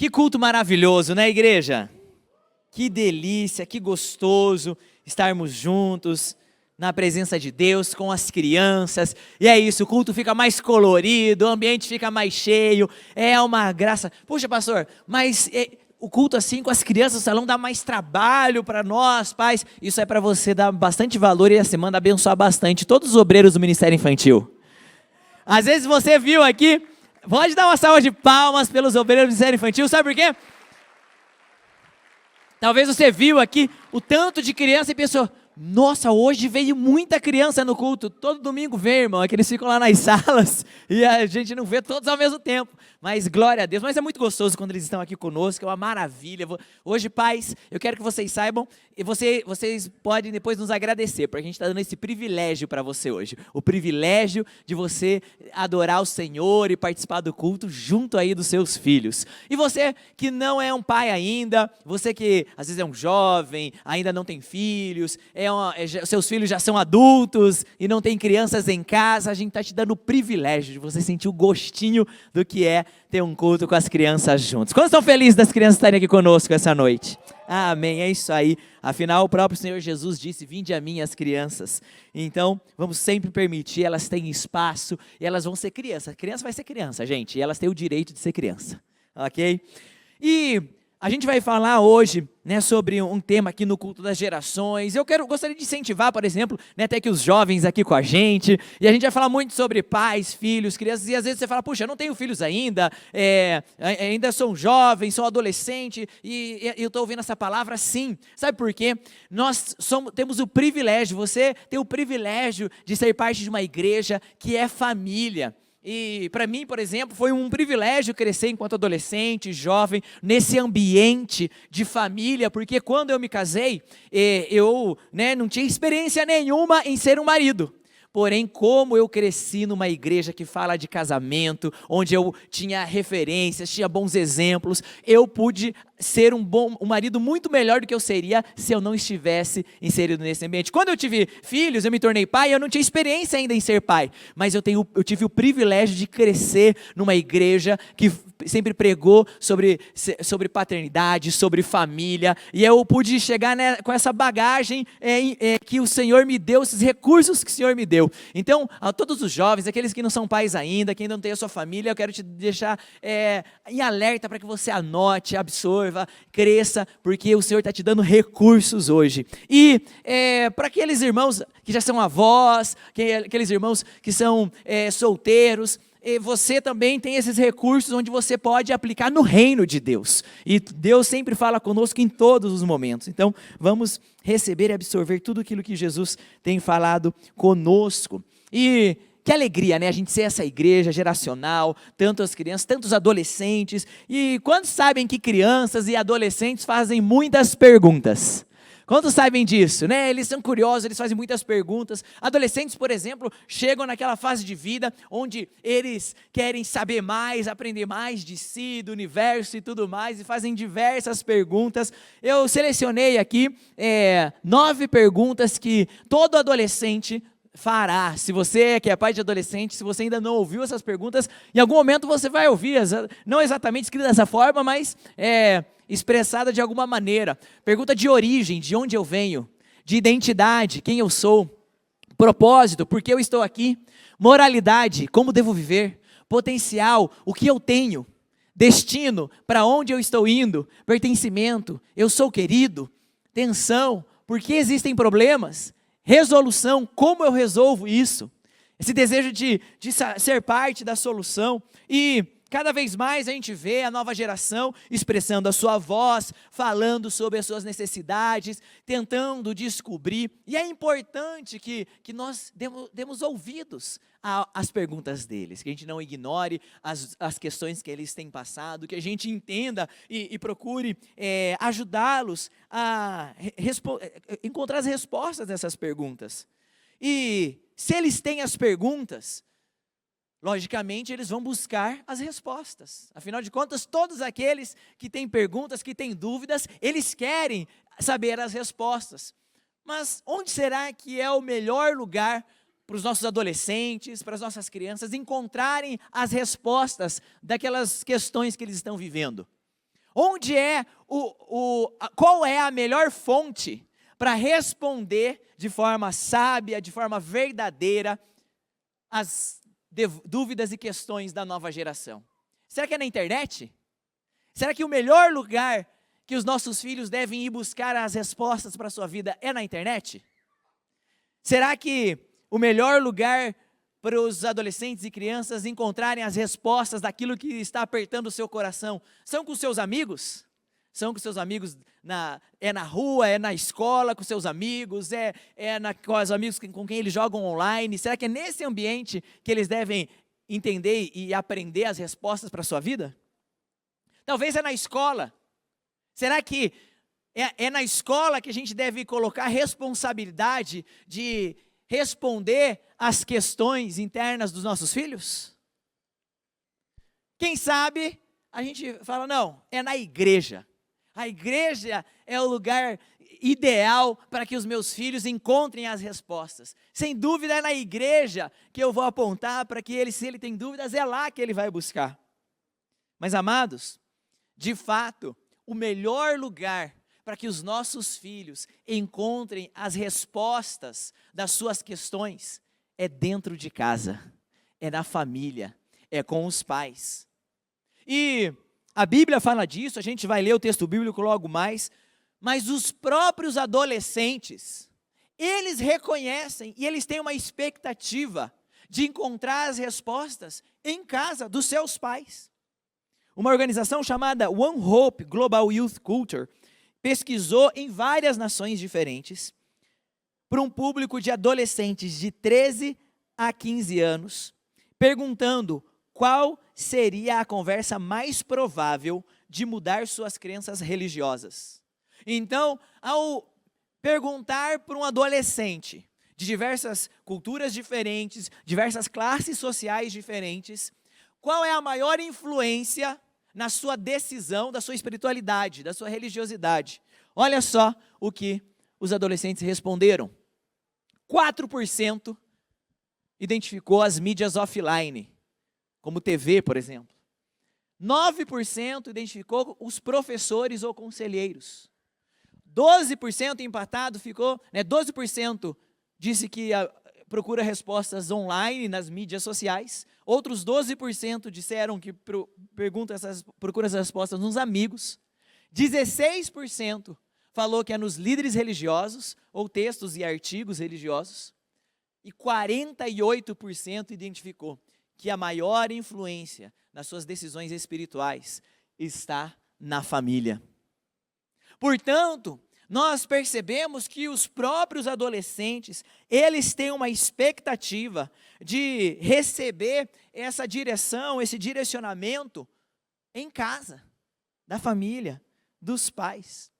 Que culto maravilhoso, né, igreja? Que delícia, que gostoso estarmos juntos na presença de Deus com as crianças. E é isso, o culto fica mais colorido, o ambiente fica mais cheio. É uma graça. Puxa, pastor, mas o culto assim com as crianças no salão dá mais trabalho para nós, pais. Isso é para você dar bastante valor e a semana abençoar bastante todos os obreiros do Ministério Infantil. Às vezes você viu aqui, pode dar uma salva de palmas pelos obreiros do Ministério Infantil, sabe por quê? Talvez você viu aqui o tanto de criança e pensou, nossa, hoje veio muita criança no culto. Todo domingo vem, irmão, é que eles ficam lá nas salas e a gente não vê todos ao mesmo tempo. Mas glória a Deus, mas é muito gostoso quando eles estão aqui conosco, é uma maravilha. Hoje, pais, eu quero que vocês saibam, e vocês podem depois nos agradecer, porque a gente está dando esse privilégio para você hoje. O privilégio de você adorar o Senhor e participar do culto junto aí dos seus filhos. E você que não é um pai ainda, você que às vezes é um jovem, ainda não tem filhos, seus filhos já são adultos e não tem crianças em casa, a gente está te dando o privilégio de você sentir o gostinho do que é ter um culto com as crianças juntos. Quantos estão felizes das crianças estarem aqui conosco essa noite? Amém, é isso aí. Afinal, o próprio Senhor Jesus disse, vinde a mim as crianças. Então, vamos sempre permitir, elas têm espaço e elas vão ser criança. Criança vai ser criança, gente, e elas têm o direito de ser criança, ok? E a gente vai falar hoje, né, sobre um tema aqui no culto das gerações. Gostaria de incentivar, por exemplo, né, até que os jovens aqui com a gente, e a gente vai falar muito sobre pais, filhos, crianças, e às vezes você fala, puxa, eu não tenho filhos ainda, ainda sou um jovem, sou um adolescente, e eu estou ouvindo essa palavra, sim. Sabe por quê? Nós temos o privilégio, você tem o privilégio de ser parte de uma igreja que é família. E para mim, por exemplo, foi um privilégio crescer enquanto adolescente, jovem, nesse ambiente de família, porque quando eu me casei, eu não tinha experiência nenhuma em ser um marido. Porém, como eu cresci numa igreja que fala de casamento, onde eu tinha referências, tinha bons exemplos, eu pude ser um marido muito melhor do que eu seria se eu não estivesse inserido nesse ambiente. Quando eu tive filhos, eu me tornei pai, eu não tinha experiência ainda em ser pai, mas eu tive o privilégio de crescer numa igreja que sempre pregou sobre paternidade, sobre família, e eu pude chegar com essa bagagem que o Senhor me deu, esses recursos que o Senhor me deu. Então, a todos os jovens, aqueles que não são pais ainda, que ainda não têm a sua família, eu quero te deixar em alerta para que você anote, absorva, cresça, porque o Senhor está te dando recursos hoje. E para aqueles irmãos que já são avós, aqueles irmãos que são solteiros, você também tem esses recursos onde você pode aplicar no reino de Deus. E Deus sempre fala conosco em todos os momentos. Então, vamos receber e absorver tudo aquilo que Jesus tem falado conosco. E que alegria, né? A gente ser essa igreja geracional, tanto as crianças, tanto os adolescentes. E quantos sabem que crianças e adolescentes fazem muitas perguntas? Quantos sabem disso, né? Eles são curiosos, eles fazem muitas perguntas. Adolescentes, por exemplo, chegam naquela fase de vida onde eles querem saber mais, aprender mais de si, do universo e tudo mais, e fazem diversas perguntas. Eu selecionei aqui 9 perguntas que todo adolescente fará. Se você que é pai de adolescente, se você ainda não ouviu essas perguntas, em algum momento você vai ouvir, não exatamente escrita dessa forma, mas expressada de alguma maneira. Pergunta de origem, de onde eu venho, de identidade, quem eu sou, propósito, por que eu estou aqui, moralidade, como devo viver, potencial, o que eu tenho, destino, para onde eu estou indo, pertencimento, eu sou querido, tensão, por que existem problemas, resolução, como eu resolvo isso, esse desejo de ser parte da solução. E cada vez mais a gente vê a nova geração expressando a sua voz, falando sobre as suas necessidades, tentando descobrir. E é importante que nós demos ouvidos às perguntas deles, que a gente não ignore as questões que eles têm passado, que a gente entenda e procure ajudá-los a encontrar as respostas dessas perguntas. E se eles têm as perguntas, logicamente, eles vão buscar as respostas. Afinal de contas, todos aqueles que têm perguntas, que têm dúvidas, eles querem saber as respostas. Mas onde será que é o melhor lugar para os nossos adolescentes, para as nossas crianças encontrarem as respostas daquelas questões que eles estão vivendo? Qual é a melhor fonte para responder de forma sábia, de forma verdadeira, as dúvidas e questões da nova geração? Será que é na internet? Será que o melhor lugar que os nossos filhos devem ir buscar as respostas para a sua vida é na internet? Será que o melhor lugar para os adolescentes e crianças encontrarem as respostas daquilo que está apertando o seu coração são com seus amigos? São com seus amigos, é na rua, é na escola com seus amigos, com os amigos com quem eles jogam online? Será que é nesse ambiente que eles devem entender e aprender as respostas para a sua vida? Talvez é na escola. Será que é na escola que a gente deve colocar a responsabilidade de responder às questões internas dos nossos filhos? Quem sabe a gente fala, não, é na igreja. A igreja é o lugar ideal para que os meus filhos encontrem as respostas. Sem dúvida é na igreja que eu vou apontar para que ele, se ele tem dúvidas, é lá que ele vai buscar. Mas, amados, de fato, o melhor lugar para que os nossos filhos encontrem as respostas das suas questões é dentro de casa, é na família, é com os pais. E a Bíblia fala disso, a gente vai ler o texto bíblico logo mais, mas os próprios adolescentes, eles reconhecem e eles têm uma expectativa de encontrar as respostas em casa dos seus pais. Uma organização chamada One Hope Global Youth Culture pesquisou em várias nações diferentes para um público de adolescentes de 13 a 15 anos, perguntando qual seria a conversa mais provável de mudar suas crenças religiosas. Então, ao perguntar para um adolescente de diversas culturas diferentes, diversas classes sociais diferentes, qual é a maior influência na sua decisão, da sua espiritualidade, da sua religiosidade? Olha só o que os adolescentes responderam. 4% identificou as mídias offline, como TV, por exemplo. 9% identificou os professores ou conselheiros. 12% empatado ficou, 12% disse que procura respostas online nas mídias sociais. Outros 12% disseram que procura essas respostas nos amigos. 16% falou que é nos líderes religiosos ou textos e artigos religiosos. E 48% identificou que a maior influência nas suas decisões espirituais está na família. Portanto, nós percebemos que os próprios adolescentes, eles têm uma expectativa de receber essa direção, esse direcionamento em casa, da família, dos pais.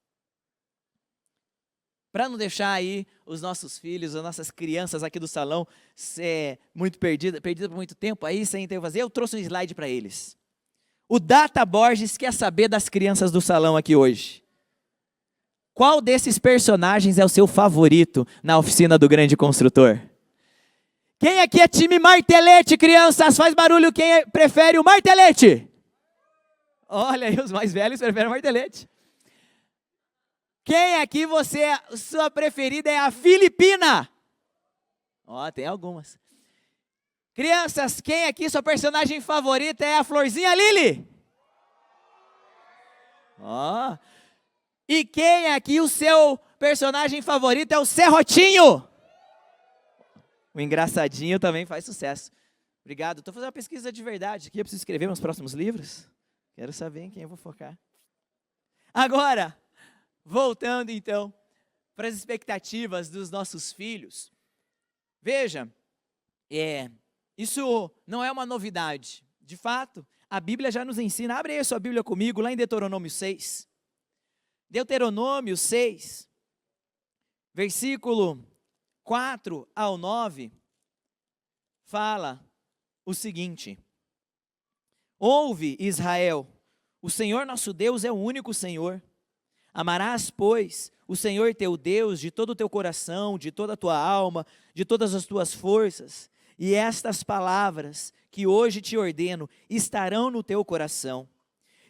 Para não deixar aí os nossos filhos, as nossas crianças aqui do salão ser muito perdida por muito tempo, aí sem ter o que fazer, eu trouxe um slide para eles. O Data Borges quer saber das crianças do salão aqui hoje. Qual desses personagens é o seu favorito na oficina do grande construtor? Quem aqui é time martelete, crianças? Faz barulho quem prefere o martelete. Olha aí, os mais velhos preferem o martelete. Quem aqui sua preferida é a Filipina? Ó, tem algumas. Crianças, quem aqui sua personagem favorita é a Florzinha Lili? Ó. E quem aqui o seu personagem favorito é o Serrotinho? O engraçadinho também faz sucesso. Obrigado. Estou fazendo uma pesquisa de verdade aqui. Eu preciso escrever meus próximos livros. Quero saber em quem eu vou focar. Agora, voltando então para as expectativas dos nossos filhos. Veja, isso não é uma novidade. De fato, a Bíblia já nos ensina. Abre aí a sua Bíblia comigo, lá em Deuteronômio 6. Deuteronômio 6, versículo 4 ao 9, fala o seguinte: Ouve, Israel, o Senhor nosso Deus é o único Senhor. Amarás, pois, o Senhor teu Deus de todo o teu coração, de toda a tua alma, de todas as tuas forças, e estas palavras que hoje te ordeno estarão no teu coração.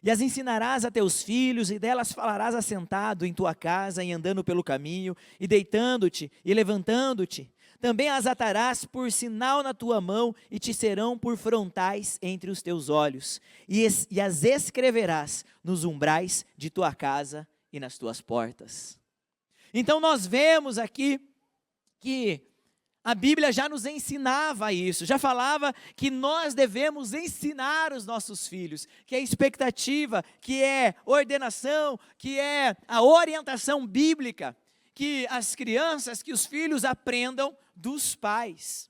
E as ensinarás a teus filhos, e delas falarás assentado em tua casa, e andando pelo caminho, e deitando-te, e levantando-te. Também as atarás por sinal na tua mão, e te serão por frontais entre os teus olhos. E as escreverás nos umbrais de tua casa e nas tuas portas. Então nós vemos aqui que a Bíblia já nos ensinava isso, já falava que nós devemos ensinar os nossos filhos, que é expectativa, que é ordenação, que é a orientação bíblica, que as crianças, que os filhos aprendam dos pais.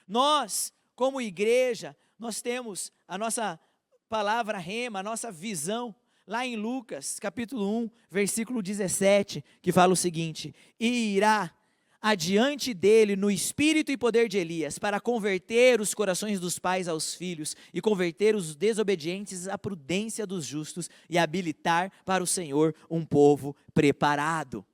Nós, como igreja, nós temos a nossa palavra rema, a nossa visão, lá em Lucas, capítulo 1, versículo 17, que fala o seguinte: e irá adiante dele no espírito e poder de Elias, para converter os corações dos pais aos filhos, e converter os desobedientes à prudência dos justos, e habilitar para o Senhor um povo preparado.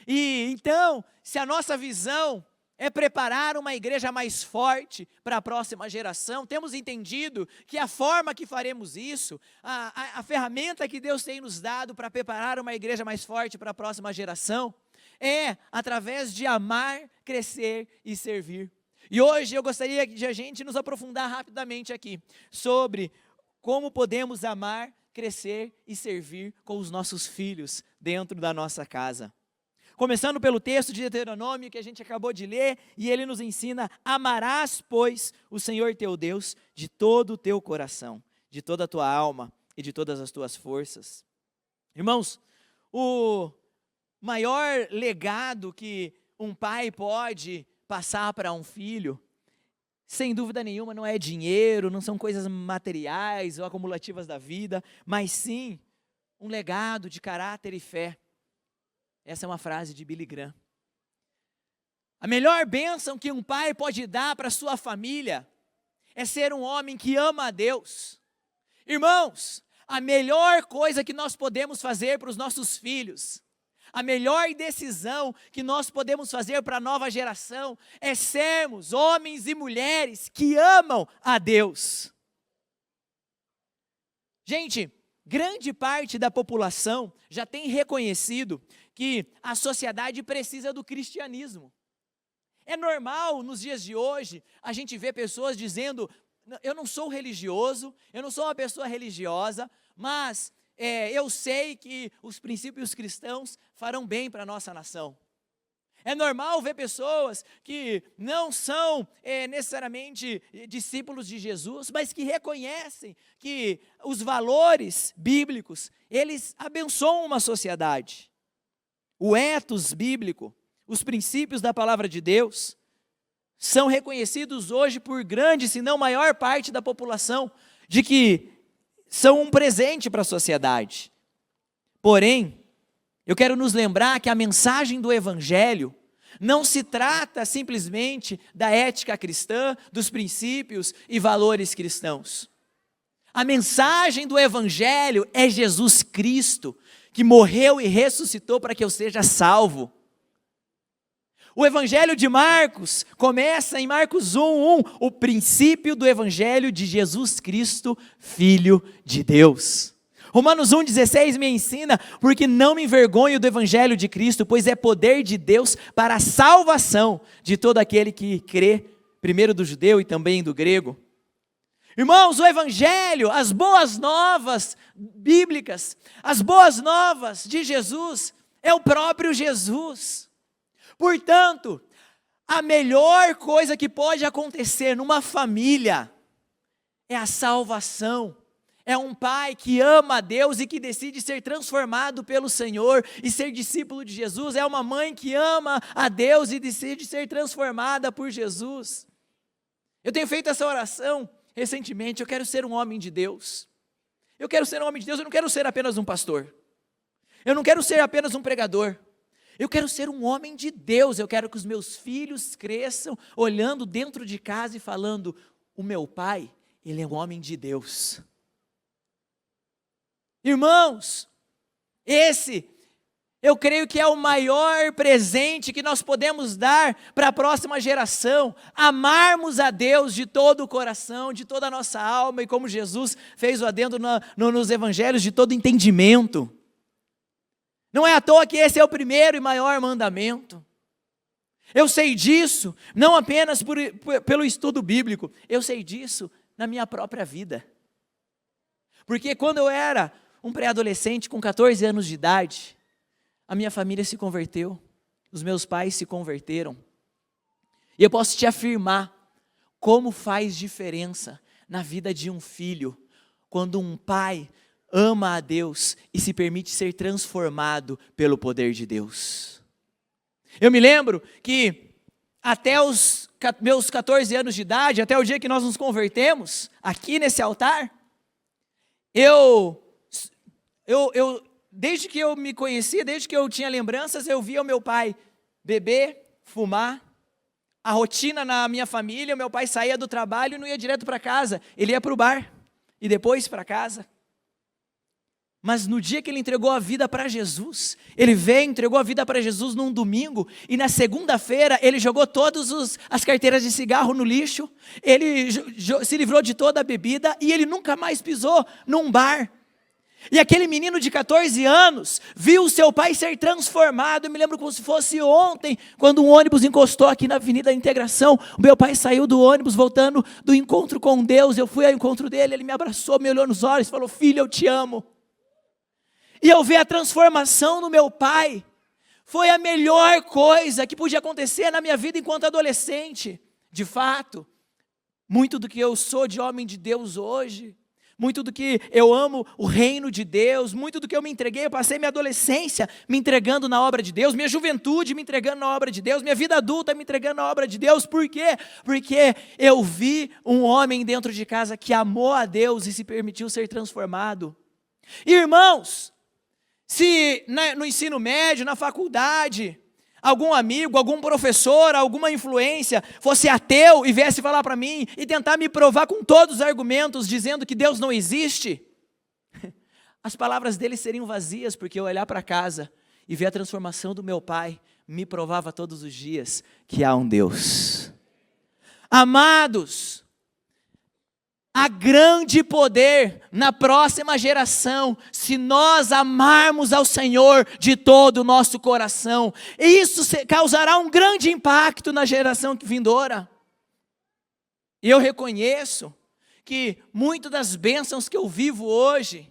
E então, se a nossa visão é preparar uma igreja mais forte para a próxima geração, temos entendido que a forma que faremos isso, a ferramenta que Deus tem nos dado para preparar uma igreja mais forte para a próxima geração, é através de amar, crescer e servir. E hoje eu gostaria de a gente nos aprofundar rapidamente aqui, sobre como podemos amar, crescer e servir com os nossos filhos dentro da nossa casa. Começando pelo texto de Deuteronômio que a gente acabou de ler, e ele nos ensina: amarás, pois, o Senhor teu Deus de todo o teu coração, de toda a tua alma e de todas as tuas forças. Irmãos, o maior legado que um pai pode passar para um filho, sem dúvida nenhuma, não é dinheiro, não são coisas materiais ou acumulativas da vida, mas sim um legado de caráter e fé. Essa é uma frase de Billy Graham. A melhor bênção que um pai pode dar para a sua família é ser um homem que ama a Deus. Irmãos, a melhor coisa que nós podemos fazer para os nossos filhos, a melhor decisão que nós podemos fazer para a nova geração é sermos homens e mulheres que amam a Deus. Gente, grande parte da população já tem reconhecido que a sociedade precisa do cristianismo. É normal nos dias de hoje a gente ver pessoas dizendo: eu não sou religioso, eu não sou uma pessoa religiosa, mas eu sei que os princípios cristãos farão bem para a nossa nação. É normal ver pessoas que não são necessariamente discípulos de Jesus, mas que reconhecem que os valores bíblicos, eles abençoam uma sociedade. O ethos bíblico, os princípios da palavra de Deus, são reconhecidos hoje por grande, se não maior parte da população, de que são um presente para a sociedade. Porém, eu quero nos lembrar que a mensagem do Evangelho não se trata simplesmente da ética cristã, dos princípios e valores cristãos. A mensagem do Evangelho é Jesus Cristo, que morreu e ressuscitou para que eu seja salvo. O Evangelho de Marcos começa em Marcos 1:1, o princípio do Evangelho de Jesus Cristo, Filho de Deus. Romanos 1,16 me ensina: porque não me envergonho do Evangelho de Cristo, pois é poder de Deus para a salvação de todo aquele que crê, primeiro do judeu e também do grego. Irmãos, o Evangelho, as boas novas bíblicas, as boas novas de Jesus, é o próprio Jesus. Portanto, a melhor coisa que pode acontecer numa família é a salvação. É um pai que ama a Deus e que decide ser transformado pelo Senhor e ser discípulo de Jesus. É uma mãe que ama a Deus e decide ser transformada por Jesus. Eu tenho feito essa oração recentemente: eu quero ser um homem de Deus. Eu quero ser um homem de Deus, eu não quero ser apenas um pastor. Eu não quero ser apenas um pregador. Eu quero ser um homem de Deus. Eu quero que os meus filhos cresçam olhando dentro de casa e falando: o meu pai, ele é um homem de Deus. Irmãos, esse Eu creio que é o maior presente que nós podemos dar para a próxima geração, amarmos a Deus de todo o coração, de toda a nossa alma, e como Jesus fez o adendo nos evangelhos, de todo entendimento. Não é à toa que esse é o primeiro e maior mandamento. Eu sei disso, não apenas pelo estudo bíblico, eu sei disso na minha própria vida. Porque quando eu era um pré-adolescente com 14 anos de idade, a minha família se converteu, os meus pais se converteram. E eu posso te afirmar como faz diferença na vida de um filho, quando um pai ama a Deus e se permite ser transformado pelo poder de Deus. Eu me lembro que até os meus 14 anos de idade, até o dia que nós nos convertemos, aqui nesse altar, desde que eu me conhecia, desde que eu tinha lembranças, eu via o meu pai beber, fumar, a rotina na minha família, o meu pai saía do trabalho e não ia direto para casa, ele ia para o bar e depois para casa. Mas no dia que ele entregou a vida para Jesus, ele veio, entregou a vida para Jesus num domingo, e na segunda-feira ele jogou todas as carteiras de cigarro no lixo, ele se livrou de toda a bebida e ele nunca mais pisou num bar. E aquele menino de 14 anos viu o seu pai ser transformado. Eu me lembro como se fosse ontem, quando um ônibus encostou aqui na Avenida Integração. O meu pai saiu do ônibus voltando do encontro com Deus. Eu fui ao encontro dele, ele me abraçou, me olhou nos olhos e falou: filho, eu te amo. E eu vi a transformação no meu pai. Foi a melhor coisa que podia acontecer na minha vida enquanto adolescente. De fato, muito do que eu sou de homem de Deus hoje, muito do que eu amo o reino de Deus, muito do que eu me entreguei, eu passei minha adolescência me entregando na obra de Deus, minha juventude me entregando na obra de Deus, minha vida adulta me entregando na obra de Deus. Por quê? Porque eu vi um homem dentro de casa que amou a Deus e se permitiu ser transformado. Irmãos, se no ensino médio, na faculdade, algum amigo, algum professor, alguma influência fosse ateu e viesse falar para mim e tentar me provar com todos os argumentos dizendo que Deus não existe, as palavras dele seriam vazias, porque eu olhar para casa e ver a transformação do meu pai me provava todos os dias que há um Deus. Amados, há grande poder na próxima geração, se nós amarmos ao Senhor de todo o nosso coração. E isso causará um grande impacto na geração vindoura. E eu reconheço que muitas das bênçãos que eu vivo hoje,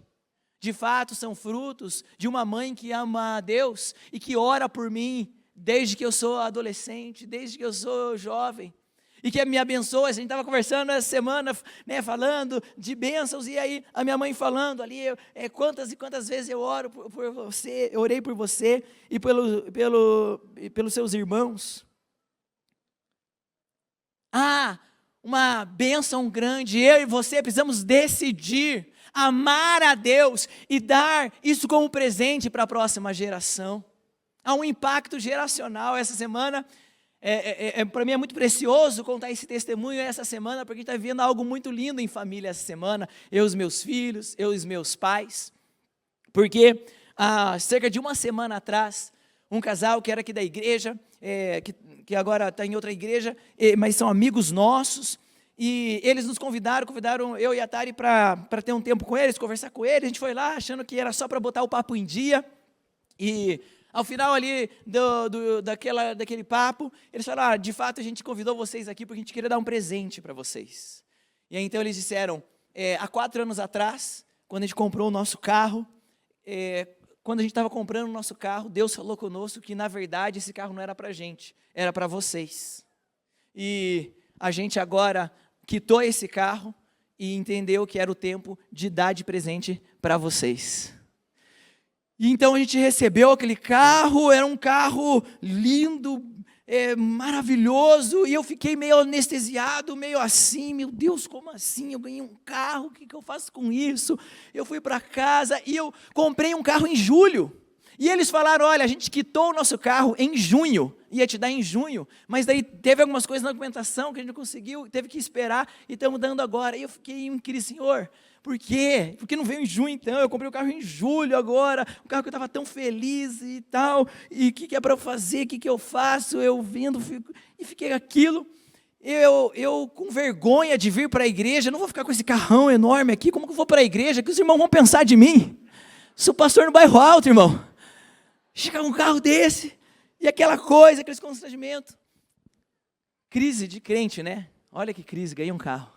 de fato são frutos de uma mãe que ama a Deus e que ora por mim desde que eu sou adolescente, desde que eu sou jovem. E que me abençoa. A gente estava conversando essa semana, né, falando de bênçãos, e aí a minha mãe falando ali, quantas e quantas vezes eu oro por você, eu orei por você e pelos seus irmãos. Uma bênção grande. Eu e você precisamos decidir amar a Deus e dar isso como presente para a próxima geração. Há um impacto geracional. Essa semana para mim é muito precioso contar esse testemunho essa semana, porque a gente está vivendo algo muito lindo em família essa semana, eu e os meus filhos, eu e os meus pais, porque há cerca de uma semana atrás, um casal que era aqui da igreja, que agora está em outra igreja, mas são amigos nossos, e eles nos convidaram eu e a Tari para ter um tempo com eles, conversar com eles. A gente foi lá achando que era só para botar o papo em dia, e ao final ali daquele papo, eles falaram: de fato a gente convidou vocês aqui porque a gente queria dar um presente para vocês. E aí então eles disseram, há 4 anos atrás, quando a gente comprou o nosso carro, quando a gente estava comprando o nosso carro, Deus falou conosco que na verdade esse carro não era para a gente, era para vocês. E a gente agora quitou esse carro e entendeu que era o tempo de dar de presente para vocês. E então a gente recebeu aquele carro, era um carro lindo, maravilhoso, e eu fiquei meio anestesiado, meio assim, meu Deus, como assim? Eu ganhei um carro, o que eu faço com isso? Eu fui para casa e eu comprei um carro em julho. E eles falaram, olha, a gente quitou o nosso carro em junho, ia te dar em junho, mas daí teve algumas coisas na documentação que a gente não conseguiu, teve que esperar e estamos dando agora. E eu fiquei em crise, Senhor, por quê? Por que não veio em junho então? Eu comprei o carro em julho agora, um carro que eu estava tão feliz e tal, e o que é para eu fazer, o que eu faço? Eu vindo, e fiquei aquilo. Eu com vergonha de vir para a igreja, não vou ficar com esse carrão enorme aqui, como que eu vou para a igreja? O que os irmãos vão pensar de mim? Sou pastor no bairro Alto, irmão. Chega um carro desse, e aquela coisa, aqueles constrangimentos. Crise de crente, né? Olha que crise, ganhei um carro.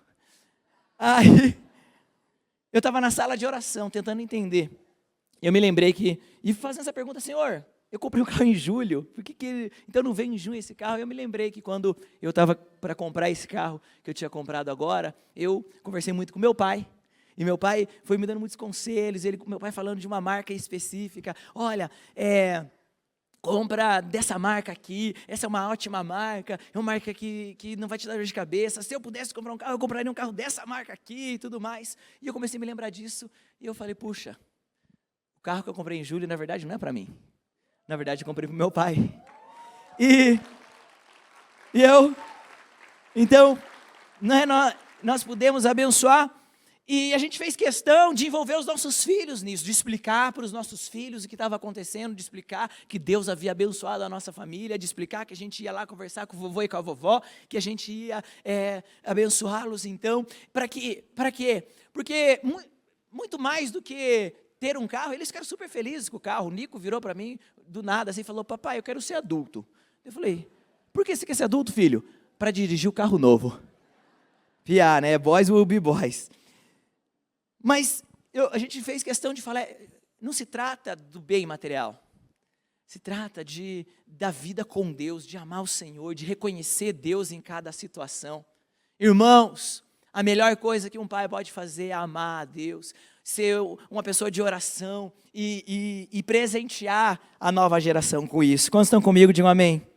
Aí, eu estava na sala de oração, tentando entender. Eu me lembrei e fazendo essa pergunta, Senhor, eu comprei um carro em julho, por que então não veio em junho esse carro? Eu me lembrei que quando eu estava para comprar esse carro, que eu tinha comprado agora, eu conversei muito com meu pai. E meu pai foi me dando muitos conselhos, meu pai falando de uma marca específica, olha, compra dessa marca aqui, essa é uma ótima marca, é uma marca que não vai te dar dor de cabeça, se eu pudesse comprar um carro, eu compraria um carro dessa marca aqui e tudo mais. E eu comecei a me lembrar disso, e eu falei, puxa, o carro que eu comprei em julho, na verdade, não é para mim. Na verdade, eu comprei para o meu pai. Então, nós pudemos abençoar. E a gente fez questão de envolver os nossos filhos nisso, de explicar para os nossos filhos o que estava acontecendo, de explicar que Deus havia abençoado a nossa família, de explicar que a gente ia lá conversar com o vovô e com a vovó, que a gente ia abençoá-los. Então, para quê? Porque muito mais do que ter um carro, eles ficaram super felizes com o carro. O Nico virou para mim do nada assim e falou, papai, eu quero ser adulto. Eu falei, por que você quer ser adulto, filho? Para dirigir o carro novo. Piá, né? Boys will be boys. Mas a gente fez questão de falar, não se trata do bem material, se trata da vida com Deus, de amar o Senhor, de reconhecer Deus em cada situação. Irmãos, a melhor coisa que um pai pode fazer é amar a Deus, ser uma pessoa de oração e presentear a nova geração com isso. Quantos estão comigo? Digam amém.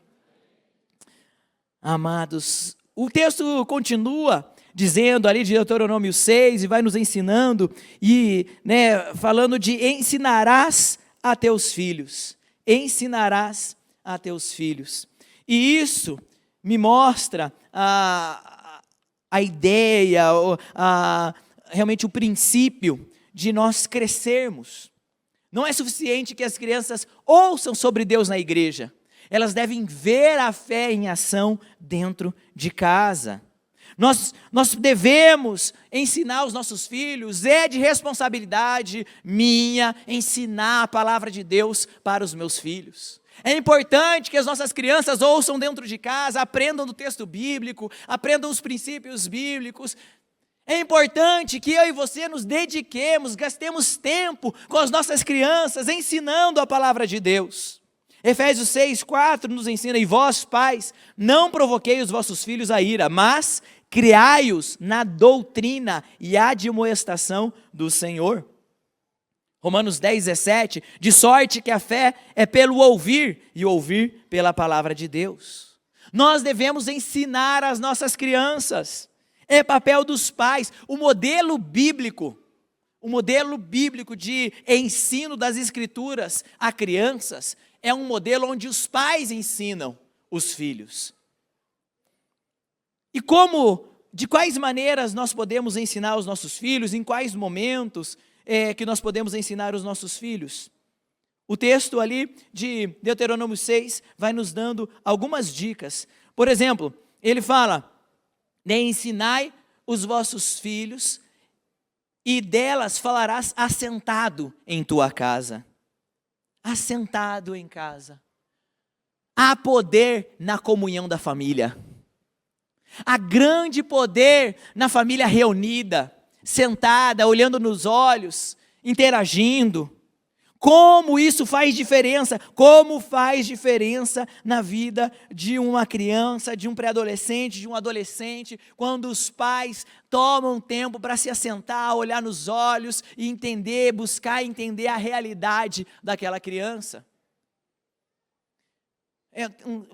Amados, o texto continua dizendo ali de Deuteronômio 6, e vai nos ensinando, e falando de ensinarás a teus filhos, ensinarás a teus filhos. E isso me mostra a ideia, realmente o princípio de nós crescermos. Não é suficiente que as crianças ouçam sobre Deus na igreja, elas devem ver a fé em ação dentro de casa. Nós devemos ensinar os nossos filhos, é de responsabilidade minha ensinar a palavra de Deus para os meus filhos. É importante que as nossas crianças ouçam dentro de casa, aprendam do texto bíblico, aprendam os princípios bíblicos. É importante que eu e você nos dediquemos, gastemos tempo com as nossas crianças, ensinando a palavra de Deus. Efésios 6:4 nos ensina, e vós, pais, não provoquei os vossos filhos a ira, mas criai-os na doutrina e admoestação do Senhor. Romanos 10:17, de sorte que a fé é pelo ouvir, e ouvir pela palavra de Deus. Nós devemos ensinar as nossas crianças, é papel dos pais. O modelo bíblico de ensino das Escrituras a crianças, é um modelo onde os pais ensinam os filhos. E de quais maneiras nós podemos ensinar os nossos filhos, em quais momentos que nós podemos ensinar os nossos filhos? O texto ali de Deuteronômio 6 vai nos dando algumas dicas. Por exemplo, ele fala, ensinai os vossos filhos, e delas falarás assentado em tua casa. Assentado em casa. Há poder na comunhão da família. Há grande poder na família reunida, sentada, olhando nos olhos, interagindo. Como isso faz diferença? Como faz diferença na vida de uma criança, de um pré-adolescente, de um adolescente, quando os pais tomam tempo para se assentar, olhar nos olhos e entender, buscar entender a realidade daquela criança.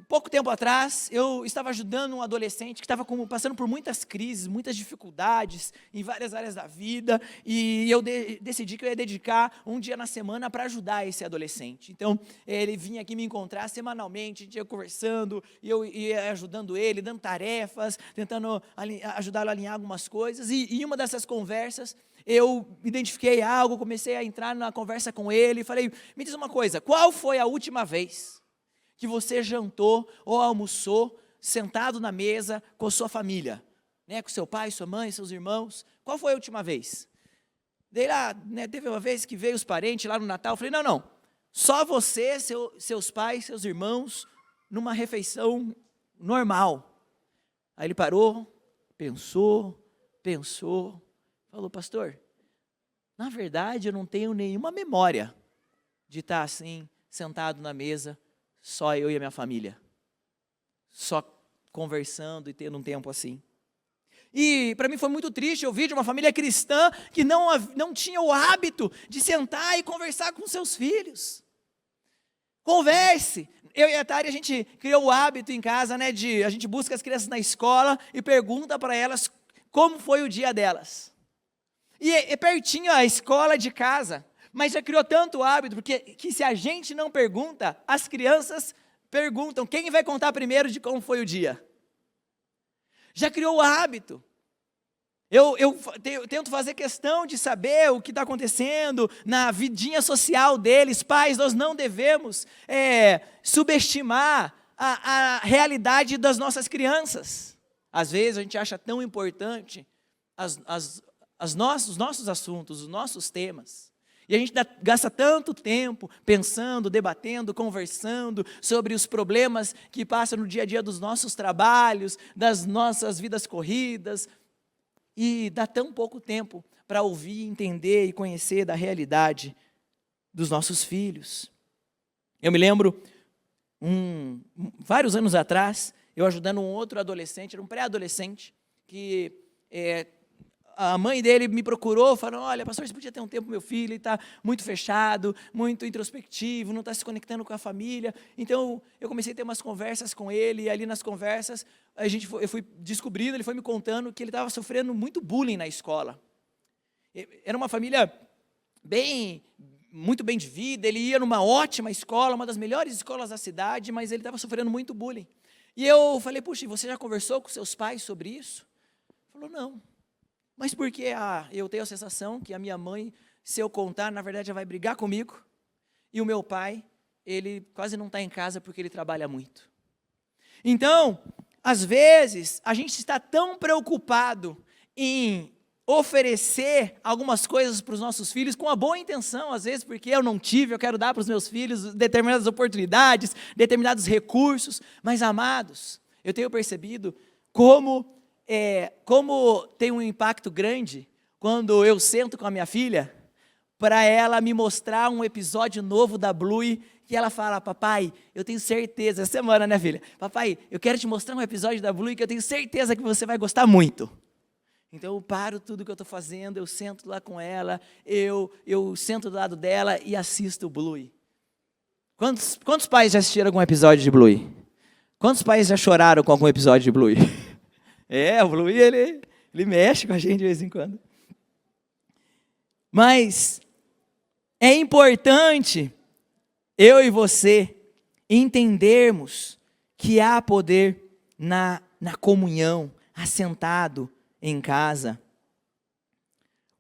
pouco tempo atrás, eu estava ajudando um adolescente que estava passando por muitas crises, muitas dificuldades em várias áreas da vida, e eu decidi que eu ia dedicar um dia na semana para ajudar esse adolescente. Então, ele vinha aqui me encontrar semanalmente, a gente ia conversando, e eu ia ajudando ele, dando tarefas, tentando ajudá-lo a alinhar algumas coisas, e em uma dessas conversas, eu identifiquei algo, comecei a entrar na conversa com ele, e falei, me diz uma coisa, qual foi a última vez que você jantou ou almoçou sentado na mesa com a sua família, né, com seu pai, sua mãe, seus irmãos? Qual foi a última vez? Daí lá, né, teve uma vez que veio os parentes lá no Natal, eu falei, não, só você, seus pais, seus irmãos, numa refeição normal. Aí ele parou, pensou, falou, pastor, na verdade eu não tenho nenhuma memória de estar assim, sentado na mesa, só eu e a minha família, só conversando e tendo um tempo assim. E para mim foi muito triste ouvir de uma família cristã que não tinha o hábito de sentar e conversar com seus filhos. Converse. Eu e a Tari, a gente criou o hábito em casa, né, a gente busca as crianças na escola e pergunta para elas como foi o dia delas. E é pertinho a escola de casa. Mas já criou tanto hábito, porque que se a gente não pergunta, as crianças perguntam, quem vai contar primeiro de como foi o dia? Já criou o hábito. Eu tento fazer questão de saber o que está acontecendo na vidinha social deles. Pais, nós não devemos subestimar a realidade das nossas crianças. Às vezes a gente acha tão importante os nossos assuntos, os nossos temas. E a gente gasta tanto tempo pensando, debatendo, conversando sobre os problemas que passam no dia a dia dos nossos trabalhos, das nossas vidas corridas, e dá tão pouco tempo para ouvir, entender e conhecer da realidade dos nossos filhos. Eu me lembro, vários anos atrás, eu ajudando um outro adolescente, era um pré-adolescente, que a mãe dele me procurou, falou, olha, pastor, você podia ter um tempo com meu filho, ele está muito fechado, muito introspectivo, não está se conectando com a família. Então, eu comecei a ter umas conversas com ele, e ali nas conversas, eu fui descobrindo, ele foi me contando que ele estava sofrendo muito bullying na escola. Era uma família muito bem de vida, ele ia numa ótima escola, uma das melhores escolas da cidade, mas ele estava sofrendo muito bullying. E eu falei, puxa, você já conversou com seus pais sobre isso? Ele falou, não. Mas porque eu tenho a sensação que a minha mãe, se eu contar, na verdade, já vai brigar comigo. E o meu pai, ele quase não está em casa porque ele trabalha muito. Então, às vezes, a gente está tão preocupado em oferecer algumas coisas para os nossos filhos, com a boa intenção, às vezes, porque eu não tive, eu quero dar para os meus filhos determinadas oportunidades, determinados recursos. Mas, amados, eu tenho percebido como tem um impacto grande quando eu sento com a minha filha para ela me mostrar um episódio novo da Bluey, que ela fala, papai, eu tenho certeza, essa semana, né, filha? Papai, eu quero te mostrar um episódio da Bluey que eu tenho certeza que você vai gostar muito. Então eu paro tudo que eu estou fazendo, eu sento lá com ela, eu sento do lado dela e assisto o Bluey. Quantos pais já assistiram algum episódio de Bluey? Quantos pais já choraram com algum episódio de Bluey? O Bluey, ele mexe com a gente de vez em quando. Mas é importante eu e você entendermos que há poder na comunhão, assentado em casa.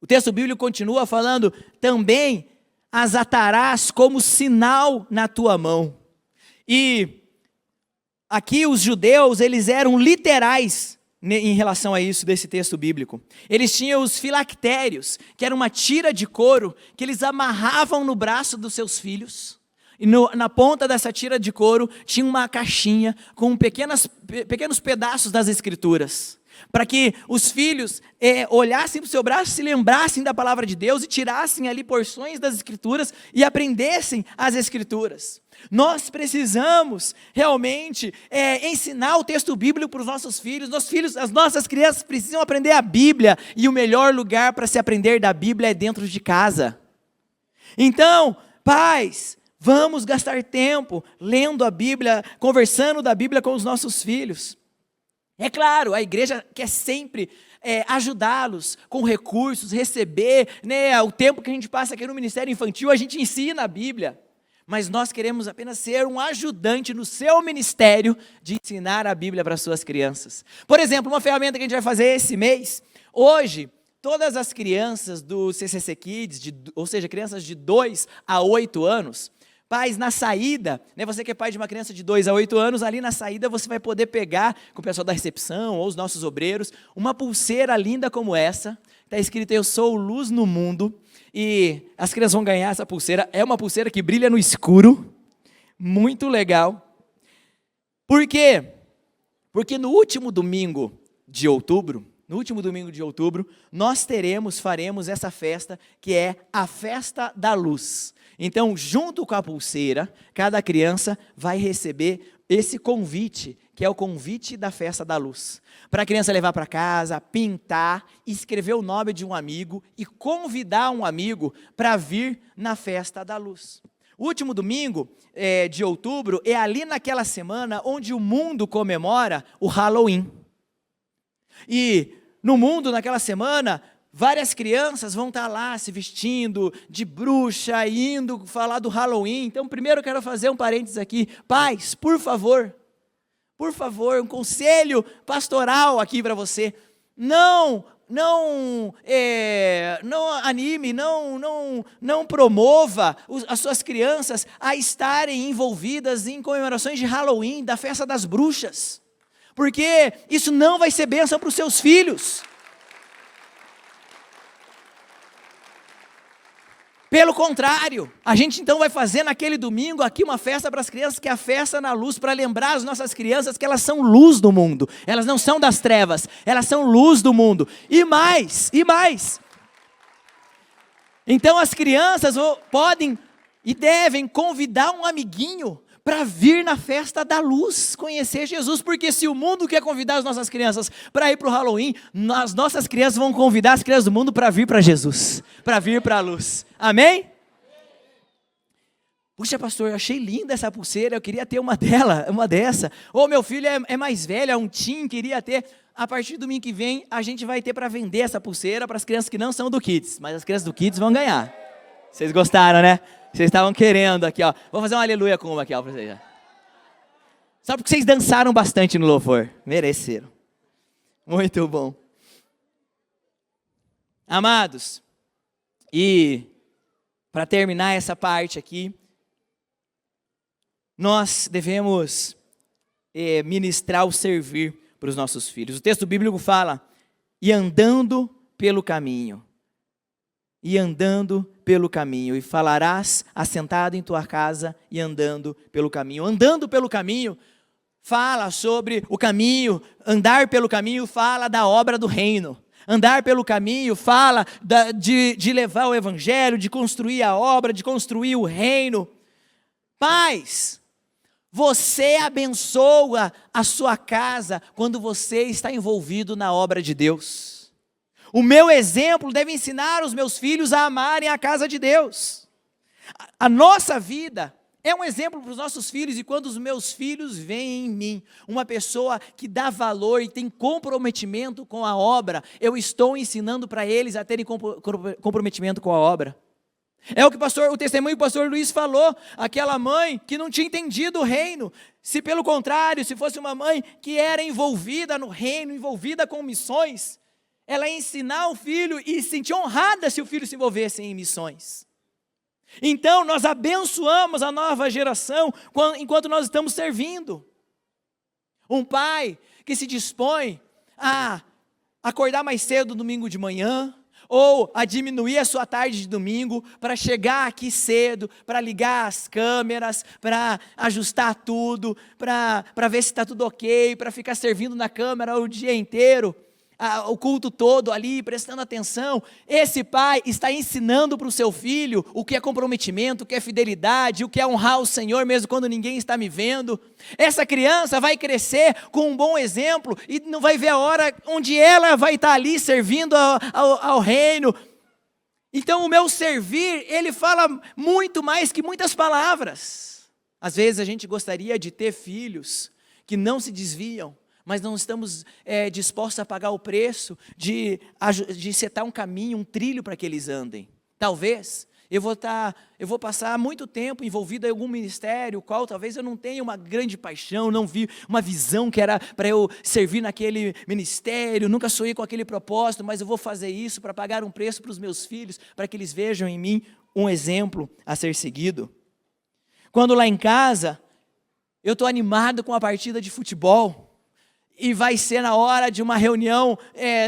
O texto bíblico continua falando, também as atarás como sinal na tua mão. E aqui os judeus, eles eram literais em relação a isso, desse texto bíblico. Eles tinham os filactérios, que era uma tira de couro, que eles amarravam no braço dos seus filhos, e na ponta dessa tira de couro, tinha uma caixinha, com pequenos pedaços das escrituras, para que os filhos olhassem para o seu braço, se lembrassem da palavra de Deus, e tirassem ali porções das escrituras, e aprendessem as escrituras. Nós precisamos realmente ensinar o texto bíblico para os nossos filhos. As nossas crianças precisam aprender a Bíblia, e o melhor lugar para se aprender da Bíblia é dentro de casa. Então, pais, Vamos gastar tempo lendo a Bíblia, conversando da Bíblia com os nossos filhos. É claro, a igreja quer sempre ajudá-los com recursos, receber, né, o tempo que a gente passa aqui no Ministério Infantil, a gente ensina a Bíblia. Mas nós queremos apenas ser um ajudante no seu ministério de ensinar a Bíblia para as suas crianças. Por exemplo, uma ferramenta que a gente vai fazer esse mês, hoje, todas as crianças do CCC Kids, ou seja, crianças de 2 a 8 anos, pais, na saída, né, você que é pai de uma criança de 2 a 8 anos, ali na saída você vai poder pegar com o pessoal da recepção ou os nossos obreiros, uma pulseira linda como essa, está escrito "Eu sou luz no mundo", e as crianças vão ganhar essa pulseira. É uma pulseira que brilha no escuro, muito legal. Por quê? Porque no último domingo de outubro, nós faremos essa festa, que é a Festa da Luz. Então, junto com a pulseira, cada criança vai receber esse convite, que é o convite da Festa da Luz. Para a criança levar para casa, pintar, escrever o nome de um amigo e convidar um amigo para vir na Festa da Luz. O último domingo de outubro é ali naquela semana onde o mundo comemora o Halloween. E no mundo, naquela semana, várias crianças vão estar lá se vestindo de bruxa, indo falar do Halloween. Então, primeiro eu quero fazer um parênteses aqui. Pais, por favor, um conselho pastoral aqui para você. Não anime, não promova as suas crianças a estarem envolvidas em comemorações de Halloween, da festa das bruxas. Porque isso não vai ser bênção para os seus filhos. Pelo contrário, a gente então vai fazer naquele domingo aqui uma festa para as crianças, que é a Festa na Luz, para lembrar as nossas crianças que elas são luz do mundo. Elas não são das trevas, elas são luz do mundo. E mais. Então as crianças podem e devem convidar um amiguinho para vir na Festa da Luz, conhecer Jesus, porque se o mundo quer convidar as nossas crianças para ir para o Halloween, as nossas crianças vão convidar as crianças do mundo para vir para Jesus, para vir para a luz. Amém? Puxa, pastor, eu achei linda essa pulseira, eu queria ter uma dessa. Ou meu filho é mais velho, é um teen, queria ter. A partir do domingo que vem, a gente vai ter para vender essa pulseira para as crianças que não são do Kids, mas as crianças do Kids vão ganhar. Vocês gostaram, né? Vocês estavam querendo aqui, ó. Vou fazer um aleluia com uma aqui, ó, pra vocês. Só porque vocês dançaram bastante no louvor. Mereceram. Muito bom. Amados, e para terminar essa parte aqui, nós devemos ministrar o servir para os nossos filhos. O texto bíblico fala, e andando pelo caminho, e falarás assentado em tua casa e andando pelo caminho. Andando pelo caminho fala sobre o caminho, andar pelo caminho fala da obra do reino. Andar pelo caminho fala de levar o evangelho, de construir a obra, de construir o reino. Pais, você abençoa a sua casa quando você está envolvido na obra de Deus. O meu exemplo deve ensinar os meus filhos a amarem a casa de Deus. A nossa vida é um exemplo para os nossos filhos, e quando os meus filhos veem em mim uma pessoa que dá valor e tem comprometimento com a obra, eu estou ensinando para eles a terem comprometimento com a obra. É o testemunho que o pastor Luiz falou, aquela mãe que não tinha entendido o reino. Se pelo contrário, se fosse uma mãe que era envolvida no reino, envolvida com missões, ela ia ensinar o filho e se sentir honrada se o filho se envolvesse em missões. Então nós abençoamos a nova geração enquanto nós estamos servindo. Um pai que se dispõe a acordar mais cedo no domingo de manhã, ou a diminuir a sua tarde de domingo, para chegar aqui cedo, para ligar as câmeras, para ajustar tudo, para ver se está tudo ok, para ficar servindo na câmera o dia inteiro, o culto todo ali, prestando atenção. Esse pai está ensinando para o seu filho o que é comprometimento, o que é fidelidade, o que é honrar o Senhor mesmo quando ninguém está me vendo. Essa criança vai crescer com um bom exemplo e não vai ver a hora onde ela vai estar ali servindo ao reino. Então o meu servir, ele fala muito mais que muitas palavras. Às vezes a gente gostaria de ter filhos que não se desviam, mas não estamos dispostos a pagar o preço de setar um caminho, um trilho para que eles andem. Talvez eu vou passar muito tempo envolvido em algum ministério, o qual talvez eu não tenha uma grande paixão, não vi uma visão que era para eu servir naquele ministério, nunca sonhei com aquele propósito, mas eu vou fazer isso para pagar um preço para os meus filhos, para que eles vejam em mim um exemplo a ser seguido. Quando lá em casa, eu estou animado com a partida de futebol, e vai ser na hora de uma reunião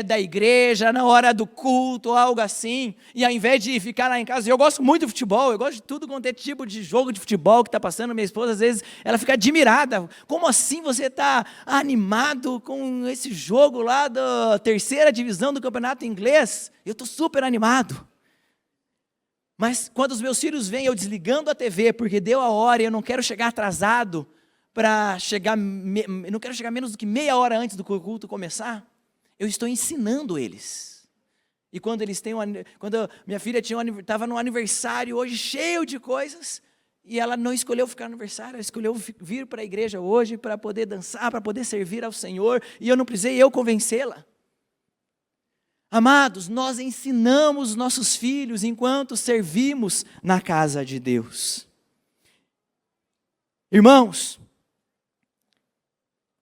da igreja, na hora do culto, algo assim, e ao invés de ficar lá em casa, eu gosto muito de futebol, eu gosto de tudo quanto é tipo de jogo de futebol que está passando, minha esposa às vezes, ela fica admirada, como assim você está animado com esse jogo lá da 3ª divisão do campeonato inglês? Eu estou super animado. Mas quando os meus filhos vêm, eu desligando a TV, porque deu a hora e eu não quero chegar atrasado, não quero chegar menos do que meia hora antes do culto começar, eu estou ensinando eles. E quando minha filha estava no aniversário hoje, cheio de coisas, e ela não escolheu ficar no aniversário, ela escolheu vir para a igreja hoje, para poder dançar, para poder servir ao Senhor, e eu não precisei convencê-la. Amados, nós ensinamos nossos filhos enquanto servimos na casa de Deus. Irmãos,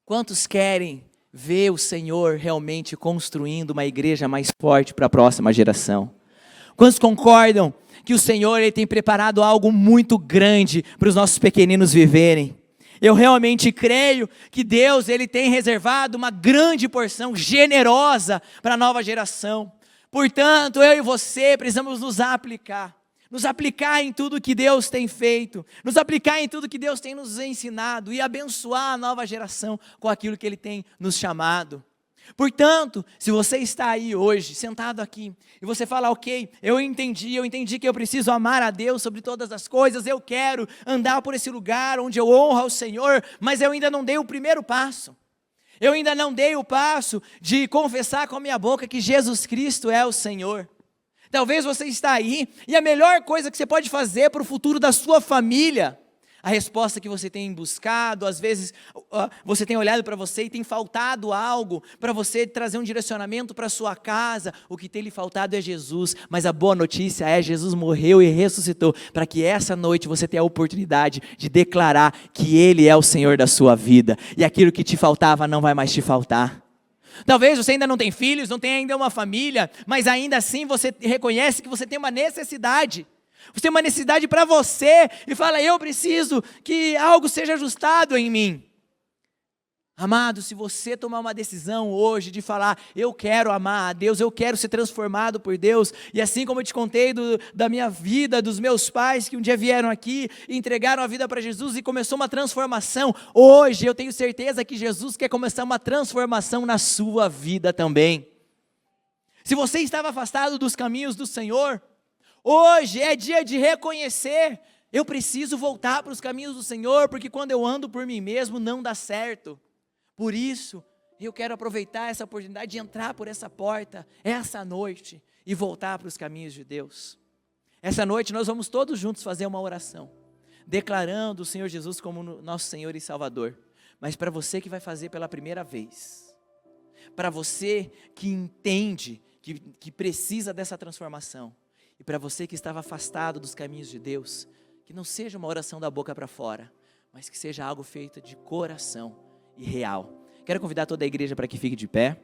quantos querem ver o Senhor realmente construindo uma igreja mais forte para a próxima geração? Quantos concordam que o Senhor ele tem preparado algo muito grande para os nossos pequeninos viverem? Eu realmente creio que Deus ele tem reservado uma grande porção generosa para a nova geração. Portanto, eu e você precisamos nos aplicar em tudo que Deus tem feito, nos aplicar em tudo que Deus tem nos ensinado e abençoar a nova geração com aquilo que Ele tem nos chamado. Portanto, se você está aí hoje, sentado aqui, e você fala, ok, eu entendi que eu preciso amar a Deus sobre todas as coisas, eu quero andar por esse lugar onde eu honro ao Senhor, mas eu ainda não dei o primeiro passo. Eu ainda não dei o passo de confessar com a minha boca que Jesus Cristo é o Senhor. Talvez você está aí, e a melhor coisa que você pode fazer para o futuro da sua família, a resposta que você tem buscado, às vezes você tem olhado para você e tem faltado algo, para você trazer um direcionamento para a sua casa, o que tem lhe faltado é Jesus, mas a boa notícia é Jesus morreu e ressuscitou, para que essa noite você tenha a oportunidade de declarar que Ele é o Senhor da sua vida, e aquilo que te faltava não vai mais te faltar. Talvez você ainda não tenha filhos, não tenha ainda uma família, mas ainda assim você reconhece que você tem uma necessidade. Você tem uma necessidade para você e fala, eu preciso que algo seja ajustado em mim. Amado, se você tomar uma decisão hoje de falar, eu quero amar a Deus, eu quero ser transformado por Deus, e assim como eu te contei da minha vida, dos meus pais que um dia vieram aqui e entregaram a vida para Jesus e começou uma transformação, hoje eu tenho certeza que Jesus quer começar uma transformação na sua vida também. Se você estava afastado dos caminhos do Senhor, hoje é dia de reconhecer, eu preciso voltar para os caminhos do Senhor, porque quando eu ando por mim mesmo não dá certo. Por isso, eu quero aproveitar essa oportunidade de entrar por essa porta, essa noite, e voltar para os caminhos de Deus. Essa noite nós vamos todos juntos fazer uma oração, declarando o Senhor Jesus como nosso Senhor e Salvador. Mas para você que vai fazer pela primeira vez, para você que entende que precisa dessa transformação, e para você que estava afastado dos caminhos de Deus, que não seja uma oração da boca para fora, mas que seja algo feito de coração e real. Quero convidar toda a igreja para que fique de pé.